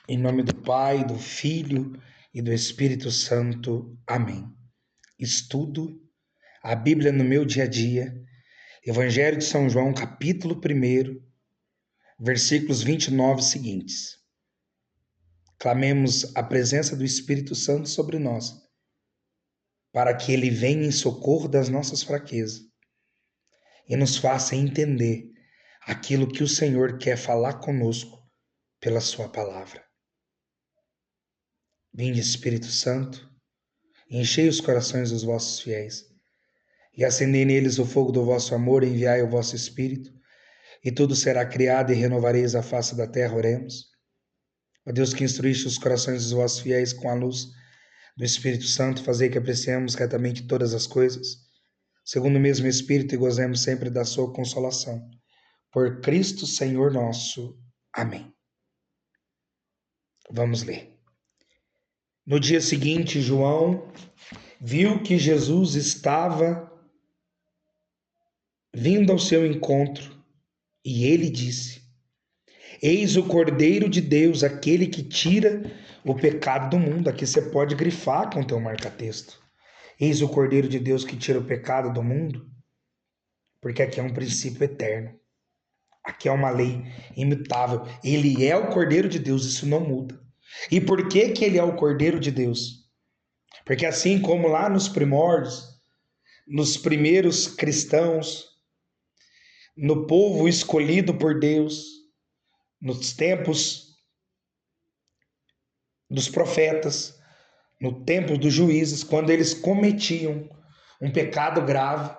Em nome do Pai, do Filho e do Espírito Santo. Amém. Estudo a Bíblia no meu dia a dia. Evangelho de São João, capítulo 1, versículos 29 seguintes. Clamemos a presença do Espírito Santo sobre nós, para que ele venha em socorro das nossas fraquezas e nos faça entender aquilo que o Senhor quer falar conosco pela sua palavra. Vinde, Espírito Santo, enchei os corações dos vossos fiéis e acendei neles o fogo do vosso amor, e enviai o vosso Espírito, e tudo será criado e renovareis a face da terra. Oremos. Ó Deus, que instruíste os corações dos vossos fiéis com a luz do Espírito Santo, fazei que apreciemos retamente todas as coisas, segundo o mesmo Espírito, e gozemos sempre da sua consolação. Por Cristo Senhor nosso. Amém. Vamos ler. No dia seguinte, João viu que Jesus estava vindo ao seu encontro, e ele disse: Eis o Cordeiro de Deus, aquele que tira o pecado do mundo. Aqui você pode grifar com o teu marca-texto. Eis o Cordeiro de Deus que tira o pecado do mundo, porque aqui é um princípio eterno. Aqui é uma lei imutável. Ele é o Cordeiro de Deus, isso não muda. E por que que ele é o Cordeiro de Deus? Porque assim como lá nos primórdios, nos primeiros cristãos, no povo escolhido por Deus, nos tempos dos profetas, no tempo dos juízes, quando eles cometiam um pecado grave,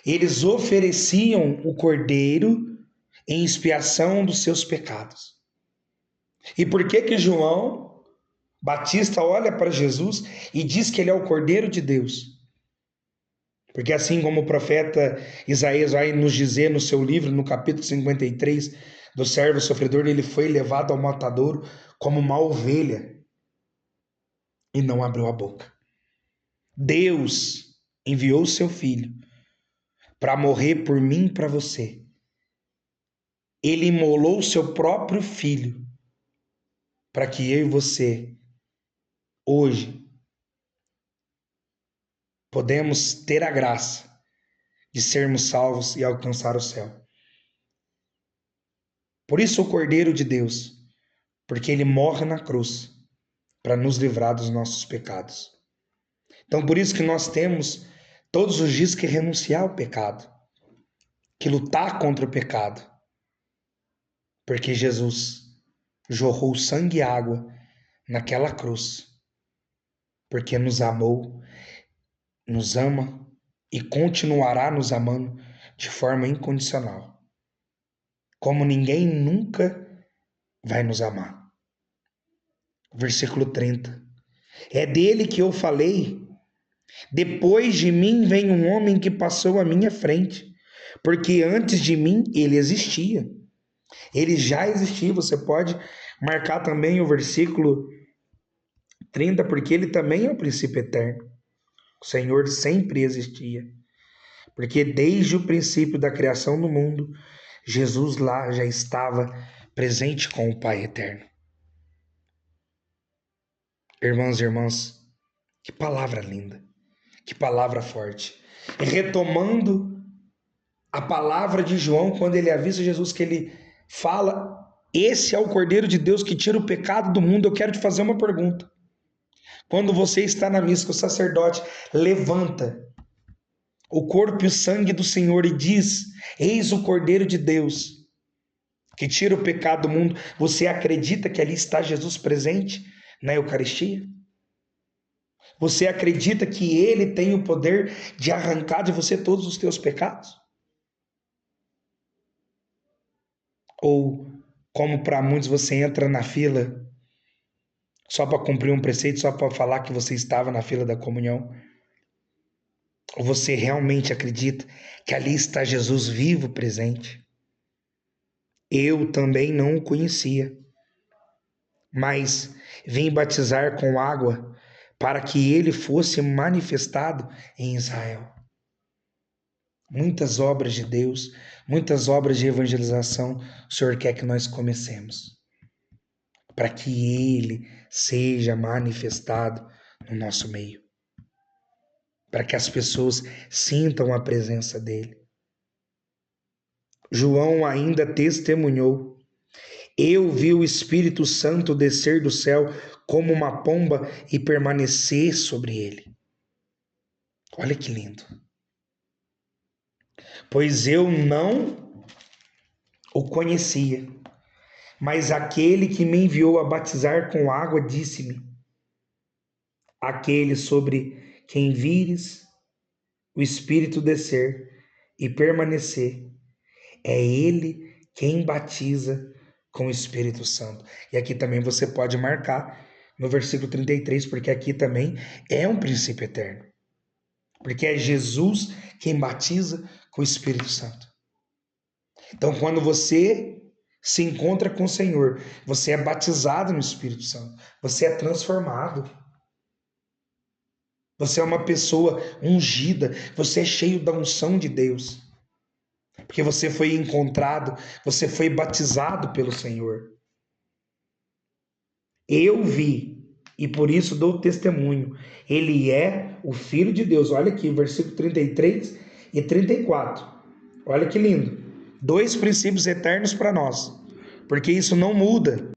eles ofereciam o cordeiro em expiação dos seus pecados. E por que que João Batista olha para Jesus e diz que ele é o Cordeiro de Deus? Porque assim como o profeta Isaías vai nos dizer no seu livro, no capítulo 53, do servo sofredor, ele foi levado ao matadouro como uma ovelha e não abriu a boca. Deus enviou seu filho para morrer por mim e para você. Ele imolou seu próprio filho para que eu e você, hoje, podemos ter a graça de sermos salvos e alcançar o céu. Por isso o Cordeiro de Deus, porque ele morre na cruz para nos livrar dos nossos pecados. Então por isso que nós temos todos os dias que renunciar ao pecado, que lutar contra o pecado, porque Jesus jorrou sangue e água naquela cruz, porque nos amou, nos ama e continuará nos amando de forma incondicional, como ninguém nunca vai nos amar. Versículo 30. É dele que eu falei: depois de mim vem um homem que passou à minha frente, porque antes de mim ele existia. Ele já existia. Você pode marcar também o versículo 30, porque ele também é o princípio eterno. O Senhor sempre existia. Porque desde o princípio da criação do mundo, Jesus lá já estava presente com o Pai eterno. Irmãos e irmãs, que palavra linda, que palavra forte. E retomando a palavra de João, quando ele avisa Jesus, que ele fala: esse é o Cordeiro de Deus que tira o pecado do mundo. Eu quero te fazer uma pergunta. Quando você está na missa, que o sacerdote levanta o corpo e o sangue do Senhor e diz: eis o Cordeiro de Deus que tira o pecado do mundo, você acredita que ali está Jesus presente na Eucaristia? Você acredita que ele tem o poder de arrancar de você todos os teus pecados? Ou, como para muitos, você entra na fila só para cumprir um preceito, só para falar que você estava na fila da comunhão? Ou você realmente acredita que ali está Jesus vivo, presente? Eu também não o conhecia, mas vim batizar com água para que ele fosse manifestado em Israel. Muitas obras de Deus, muitas obras de evangelização o Senhor quer que nós comecemos. para que Ele seja manifestado no nosso meio, para que as pessoas sintam a presença dEle. João ainda testemunhou: eu vi o Espírito Santo descer do céu como uma pomba e permanecer sobre ele. Olha que lindo. Pois eu não o conhecia, mas aquele que me enviou a batizar com água disse-me: aquele sobre quem vires o Espírito descer e permanecer, é ele quem batiza com o Espírito Santo. E aqui também você pode marcar no versículo 33, porque aqui também é um princípio eterno. Porque é Jesus quem batiza com o Espírito Santo. Então, quando você se encontra com o Senhor, você é batizado no Espírito Santo, você é transformado. Você é uma pessoa ungida, você é cheio da unção de Deus. Porque você foi encontrado, você foi batizado pelo Senhor. Eu vi, e por isso dou testemunho. Ele é o Filho de Deus. Olha aqui, versículo 33 e 34. Olha que lindo. 2 princípios eternos para nós. Porque isso não muda.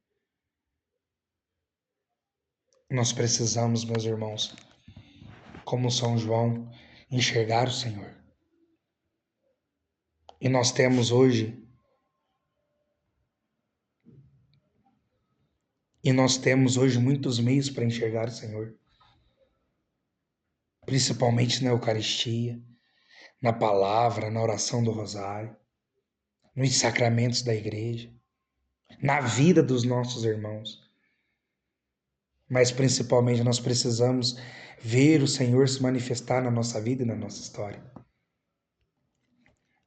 Nós precisamos, meus irmãos, como São João, enxergar o Senhor. E nós temos hoje muitos meios para enxergar o Senhor. Principalmente na Eucaristia, na palavra, na oração do rosário, nos sacramentos da igreja, na vida dos nossos irmãos. Mas principalmente nós precisamos ver o Senhor se manifestar na nossa vida e na nossa história.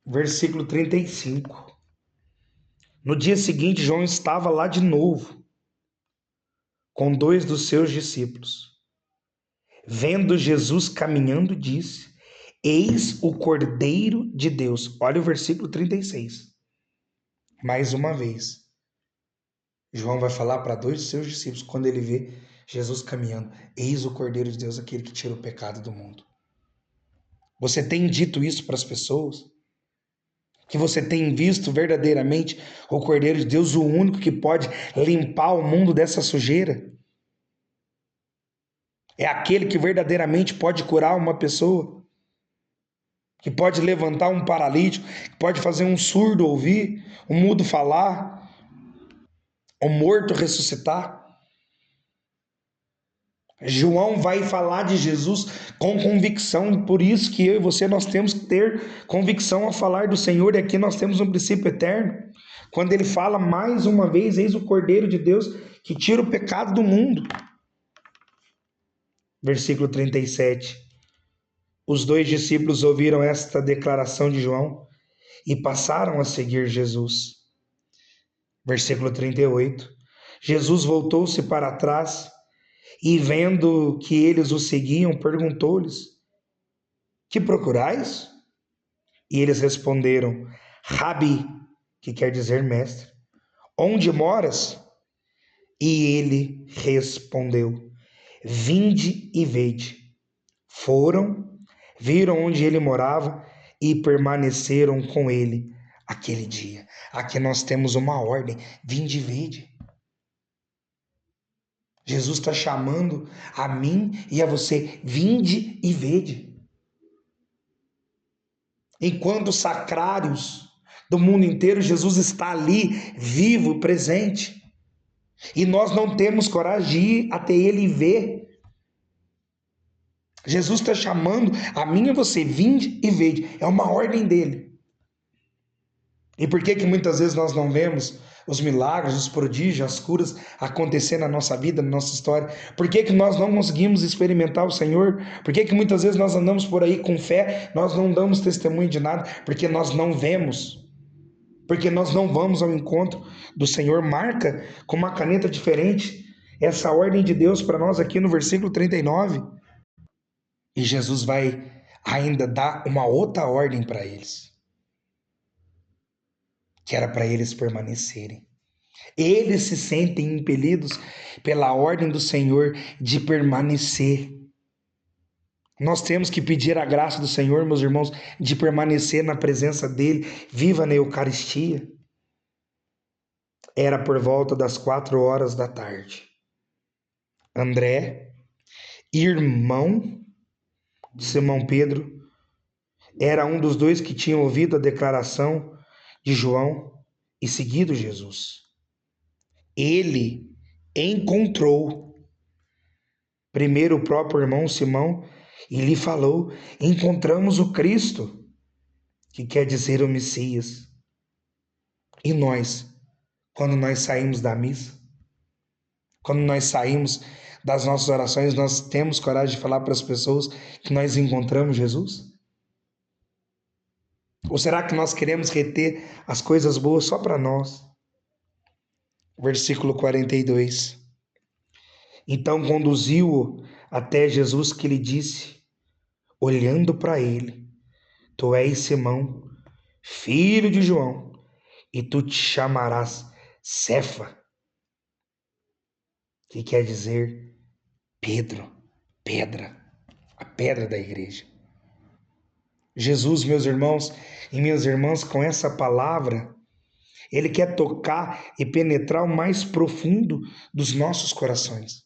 Versículo 35. No dia seguinte, João estava lá de novo, com 2 dos seus discípulos. Vendo Jesus caminhando, disse: eis o Cordeiro de Deus. Olha o versículo 36. Mais uma vez, João vai falar para 2 dos seus discípulos, quando ele vê Jesus caminhando: eis o Cordeiro de Deus, aquele que tira o pecado do mundo. Você tem dito isso para as pessoas? Que você tem visto verdadeiramente o Cordeiro de Deus, o único que pode limpar o mundo dessa sujeira? É aquele que verdadeiramente pode curar uma pessoa, que pode levantar um paralítico, que pode fazer um surdo ouvir, um mudo falar, um morto ressuscitar. João vai falar de Jesus com convicção, por isso que eu e você nós temos que ter convicção a falar do Senhor, e aqui nós temos um princípio eterno. Quando ele fala mais uma vez: eis o Cordeiro de Deus que tira o pecado do mundo. Versículo 37. Os 2 discípulos ouviram esta declaração de João e passaram a seguir Jesus. Versículo 38. Jesus voltou-se para trás e, vendo que eles o seguiam, perguntou-lhes: que procurais? E eles responderam: Rabi, que quer dizer mestre, onde moras? E ele respondeu: vinde e vede. Foram, viram onde ele morava e permaneceram com ele aquele dia. Aqui nós temos uma ordem: vinde e vede. Jesus está chamando a mim e a você: vinde e vede. Enquanto sacrários do mundo inteiro, Jesus está ali, vivo, presente. E nós não temos coragem de ir até ele e ver. Jesus está chamando a mim e a você: vinde e vede. É uma ordem dele. E por que muitas vezes nós não vemos os milagres, os prodígios, as curas acontecer na nossa vida, na nossa história? Por que nós não conseguimos experimentar o Senhor? Por que muitas vezes nós andamos por aí com fé, nós não damos testemunho de nada? Porque nós não vemos. Porque nós não vamos ao encontro do Senhor. Marca com uma caneta diferente essa ordem de Deus para nós aqui no versículo 39. E Jesus vai ainda dar uma outra ordem para eles, que era para eles permanecerem. Eles se sentem impelidos pela ordem do Senhor de permanecer. Nós temos que pedir a graça do Senhor, meus irmãos, de permanecer na presença dEle, viva na Eucaristia. Era por volta das 4 horas da tarde. André, irmão de Simão Pedro, era um dos dois que tinham ouvido a declaração de João e seguido Jesus. Ele encontrou primeiro o próprio irmão Simão e lhe falou: encontramos o Cristo, que quer dizer o Messias. E nós, quando nós saímos da missa, quando nós saímos das nossas orações, nós temos coragem de falar para as pessoas que nós encontramos Jesus? Ou será que nós queremos reter as coisas boas só para nós? Versículo 42. Então conduziu-o até Jesus, que lhe disse, olhando para ele: tu és Simão, filho de João, e tu te chamarás Cefa, que quer dizer Pedro, pedra, a pedra da igreja. Jesus, meus irmãos e minhas irmãs, com essa palavra, Ele quer tocar e penetrar o mais profundo dos nossos corações.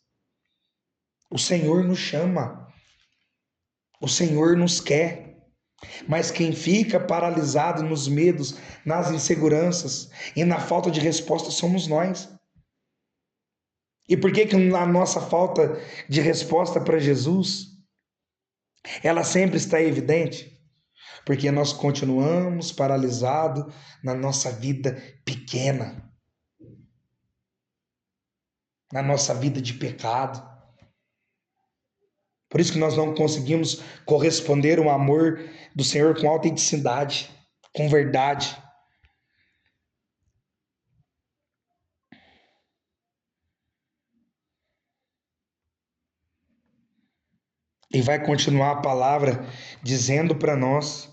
O Senhor nos chama, o Senhor nos quer, mas quem fica paralisado nos medos, nas inseguranças e na falta de resposta somos nós. E por que a nossa falta de resposta para Jesus, ela sempre está evidente? Porque nós continuamos paralisados na nossa vida pequena, na nossa vida de pecado. Por isso que nós não conseguimos corresponder ao amor do Senhor com autenticidade, com verdade. E vai continuar a palavra dizendo para nós,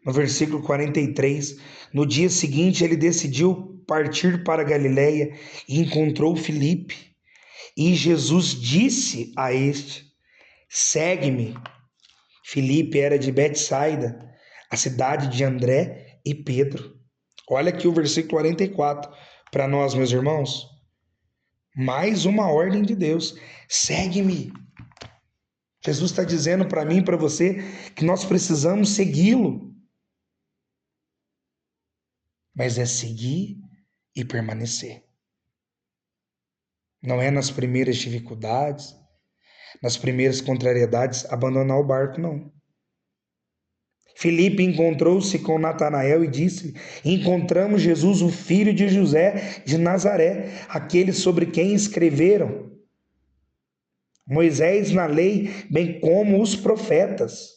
no versículo 43, no dia seguinte ele decidiu partir para Galiléia e encontrou Filipe. E Jesus disse a este: segue-me. Filipe era de Betsaida, a cidade de André e Pedro. Olha aqui o versículo 44 para nós, meus irmãos. Mais uma ordem de Deus: segue-me. Jesus está dizendo para mim e para você que nós precisamos segui-lo. Mas é seguir e permanecer. Não é nas primeiras dificuldades, nas primeiras contrariedades, abandonar o barco, não. Filipe encontrou-se com Natanael e disse-lhe: encontramos Jesus, o filho de José de Nazaré, aquele sobre quem escreveram Moisés na lei, bem como os profetas.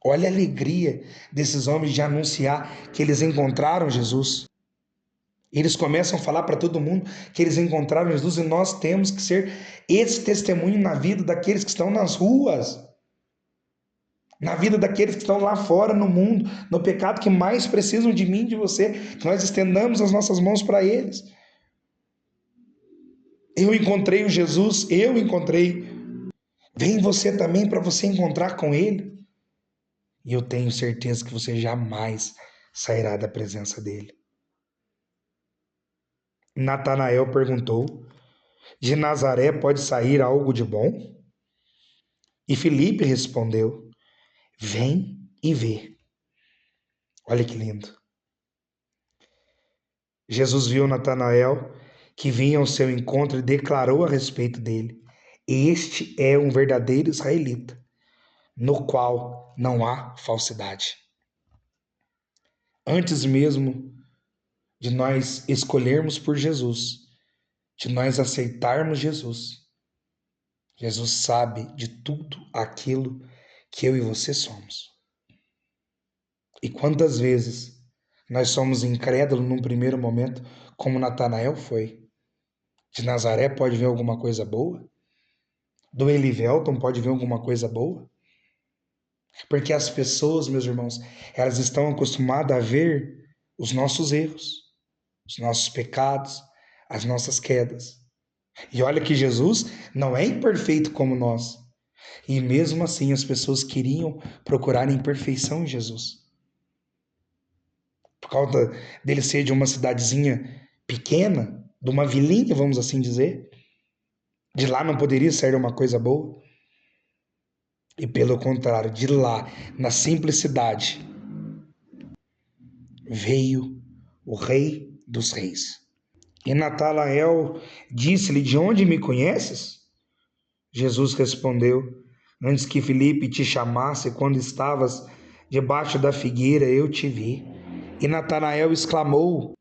Olha a alegria desses homens de anunciar que eles encontraram Jesus. Eles começam a falar para todo mundo que eles encontraram Jesus, e nós temos que ser esse testemunho na vida daqueles que estão nas ruas, na vida daqueles que estão lá fora no mundo, no pecado, que mais precisam de mim e de você, que nós estendamos as nossas mãos para eles. Eu encontrei o Jesus, eu encontrei. Vem você também para você encontrar com ele. E eu tenho certeza que você jamais sairá da presença dele. Natanael perguntou: de Nazaré pode sair algo de bom? E Filipe respondeu: vem e vê. Olha que lindo. Jesus viu Natanael que vinha ao seu encontro e declarou a respeito dele: este é um verdadeiro israelita, no qual não há falsidade. Antes mesmo de nós escolhermos por Jesus, de nós aceitarmos Jesus, Jesus sabe de tudo aquilo que eu e você somos. E quantas vezes nós somos incrédulos num primeiro momento, como Natanael foi? De Nazaré pode vir alguma coisa boa? Do Elivelton pode vir alguma coisa boa? Porque as pessoas, meus irmãos, elas estão acostumadas a ver os nossos erros. os nossos pecados, as nossas quedas. E olha que Jesus não é imperfeito como nós. E mesmo assim as pessoas queriam procurar imperfeição em Jesus. Por causa dele ser de uma cidadezinha pequena, de uma vilinha, vamos assim dizer. De lá não poderia sair uma coisa boa. E pelo contrário, de lá, na simplicidade, veio o Rei dos Reis. E Natanael disse-lhe: De onde me conheces? Jesus respondeu: Antes que Filipe te chamasse, quando estavas debaixo da figueira, eu te vi. E Natanael exclamou: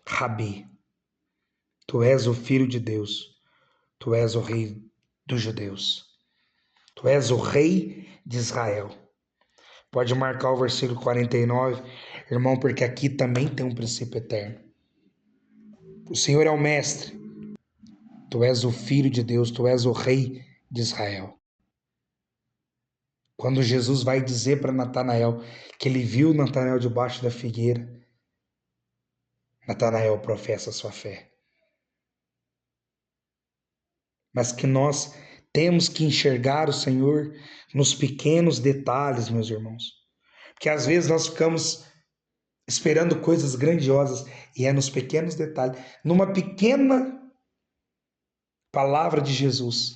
Rabi, tu és o Filho de Deus, tu és o Rei dos Judeus, tu és o Rei de Israel. Pode marcar o versículo 49, irmão, porque aqui também tem um princípio eterno. O Senhor é o Mestre, tu és o Filho de Deus, tu és o Rei de Israel. Quando Jesus vai dizer para Natanael que ele viu Natanael debaixo da figueira, Natanael professa a sua fé. Mas que nós temos que enxergar o Senhor nos pequenos detalhes, meus irmãos. Porque às vezes nós ficamos esperando coisas grandiosas e é nos pequenos detalhes, numa pequena palavra de Jesus,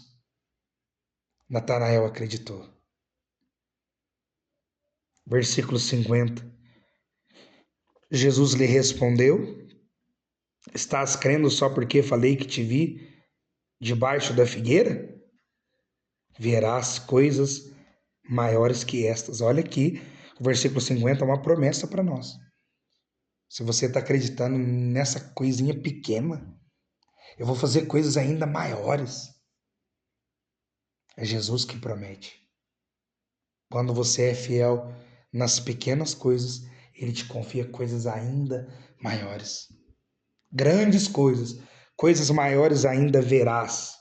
Natanael acreditou. Versículo 50. Jesus lhe respondeu: Estás crendo só porque falei que te vi debaixo da figueira? Verás coisas maiores que estas. Olha aqui, o versículo 50 é uma promessa para nós. Se você está acreditando nessa coisinha pequena, eu vou fazer coisas ainda maiores. É Jesus que promete. Quando você é fiel nas pequenas coisas, Ele te confia coisas ainda maiores. Grandes coisas, coisas maiores ainda verás.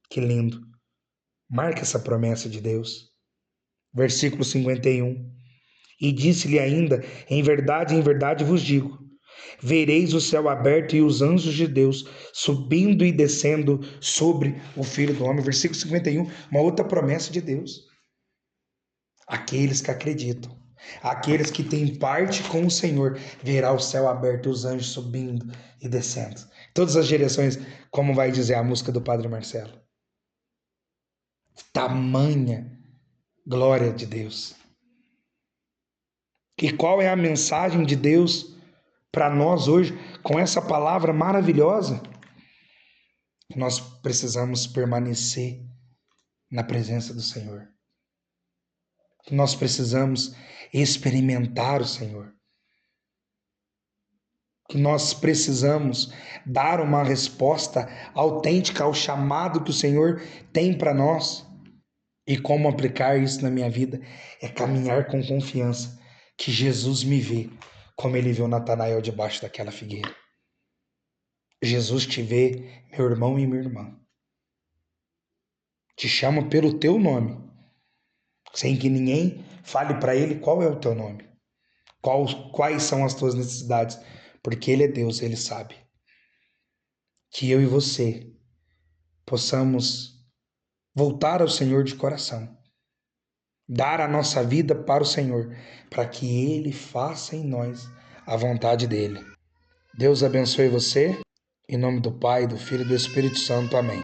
Que lindo. Marca essa promessa de Deus. Versículo 51. E disse-lhe ainda: em verdade vos digo, vereis o céu aberto e os anjos de Deus subindo e descendo sobre o Filho do Homem. Versículo 51, uma outra promessa de Deus. Aqueles que acreditam, aqueles que têm parte com o Senhor, verá o céu aberto e os anjos subindo e descendo. Todas as direções, como vai dizer a música do Padre Marcelo. Tamanha glória de Deus. E qual é a mensagem de Deus para nós hoje com essa palavra maravilhosa? Nós precisamos permanecer na presença do Senhor. Nós precisamos experimentar o Senhor. Que nós precisamos dar uma resposta autêntica ao chamado que o Senhor tem para nós. E como aplicar isso na minha vida é caminhar com confiança que Jesus me vê como ele viu Natanael debaixo daquela figueira. Jesus te vê, meu irmão e minha irmã. Te chama pelo teu nome, sem que ninguém fale para ele qual é o teu nome, quais são as tuas necessidades, porque ele é Deus, ele sabe. Que eu e você possamos voltar ao Senhor de coração, dar a nossa vida para o Senhor, para que ele faça em nós a vontade dele. Deus abençoe você, em nome do Pai, do Filho e do Espírito Santo. Amém.